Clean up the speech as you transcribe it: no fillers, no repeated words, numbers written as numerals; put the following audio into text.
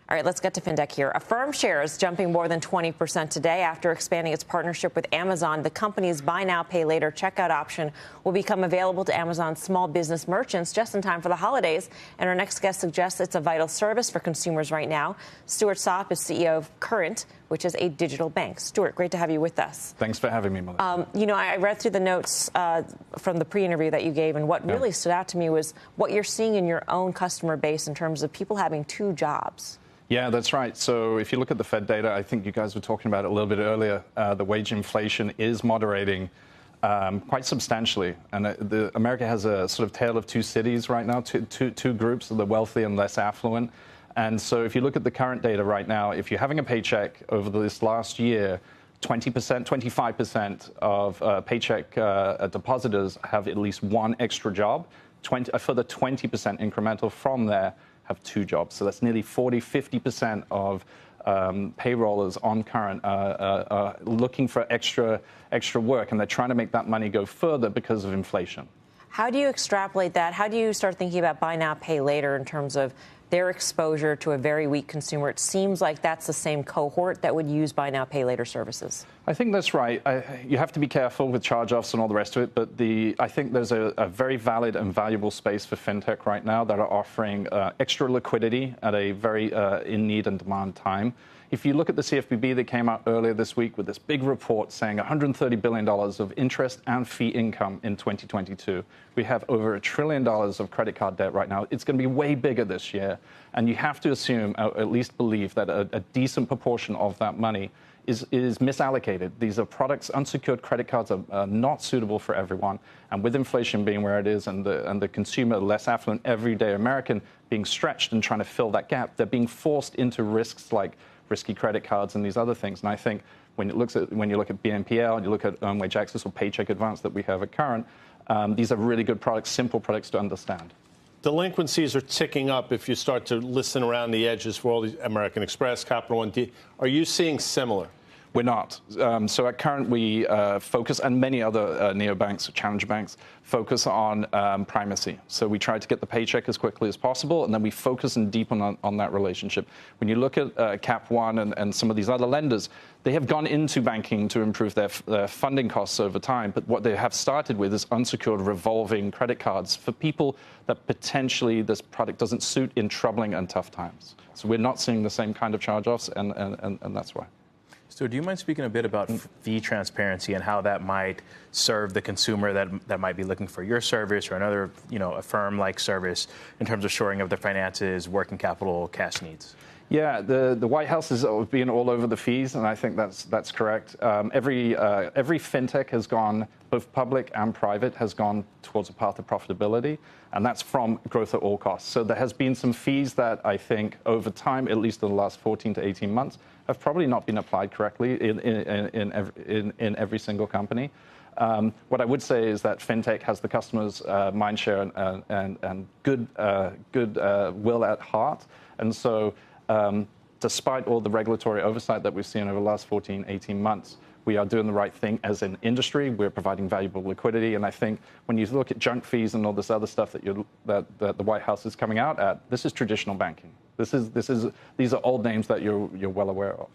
All right, let's get to FinTech here. Affirm shares jumping more than 20% today after expanding its partnership with Amazon. The company's buy now, pay later checkout option will become available to Amazon's small business merchants just in time for the holidays. And our next guest suggests it's a vital service for consumers right now. Stuart Sopp is CEO of Current, which is a digital bank. Stuart, great to have you with us. Thanks for having me, Melissa. I read through the notes from the pre-interview that you gave, and what really stood out to me was what you're seeing in your own customer base in terms of people having two jobs. Yeah, that's right. So if you look at the Fed data, I think you guys were talking about it a little bit earlier, the wage inflation is moderating quite substantially. And America has a sort of tale of two cities right now, two groups, the wealthy and less affluent. And so if you look at the current data right now, if you're having a paycheck over this last year, 20%, 25% of paycheck depositors have at least one extra job. A further 20% incremental from there have two jobs. So that's nearly 40, 50% of payrollers on Current looking for extra work, and they're trying to make that money go further because of inflation. How do you extrapolate that? How do you start thinking about buy now, pay later in terms of their exposure to a very weak consumer? It seems like that's the same cohort that would use buy now, pay later services. I think that's right. You have to be careful with charge-offs and all the rest of it, but I think there's a very valid and valuable space for fintech right now that are offering extra liquidity at a very in need and demand time. If you look at the CFPB that came out earlier this week with this big report saying $130 billion of interest and fee income in 2022, we have over $1 trillion of credit card debt right now. It's going to be way bigger this year. And you have to assume, or at least believe, that a decent proportion of that money is misallocated. These are products, unsecured credit cards are not suitable for everyone. And with inflation being where it is and the consumer, less affluent, everyday American, being stretched and trying to fill that gap, they're being forced into risks like risky credit cards and these other things. And I think when you look at BNPL and you look at earned wage access or paycheck advance that we have at Current, these are really good products, simple products to understand. Delinquencies are ticking up if you start to listen around the edges for all these American Express, Capital One. Are you seeing similar? We're not. So at Current, we focus, and many other neobanks, challenger banks, focus on primacy. So we try to get the paycheck as quickly as possible, and then we focus and deepen on that relationship. When you look at Cap One and some of these other lenders, they have gone into banking to improve their funding costs over time. But what they have started with is unsecured revolving credit cards for people that potentially this product doesn't suit in troubling and tough times. So we're not seeing the same kind of charge-offs, and that's why. So do you mind speaking a bit about fee transparency and how that might serve the consumer that might be looking for your service or another, a firm-like service in terms of shoring up their finances, working capital, cash needs? Yeah, the White House has been all over the fees, and I think that's correct. Every fintech has gone, both public and private, has gone towards a path of profitability, and that's from growth at all costs. So there has been some fees that I think over time, at least in the last 14 to 18 months, have probably not been applied correctly in every single company. What I would say is that fintech has the customer's mind share and good will at heart, and so despite all the regulatory oversight that we've seen over the last 14, 18 months, we are doing the right thing as an industry. We're providing valuable liquidity. And I think when you look at junk fees and all this other stuff that the White House is coming out at, this is traditional banking. These are old names that you're well aware of.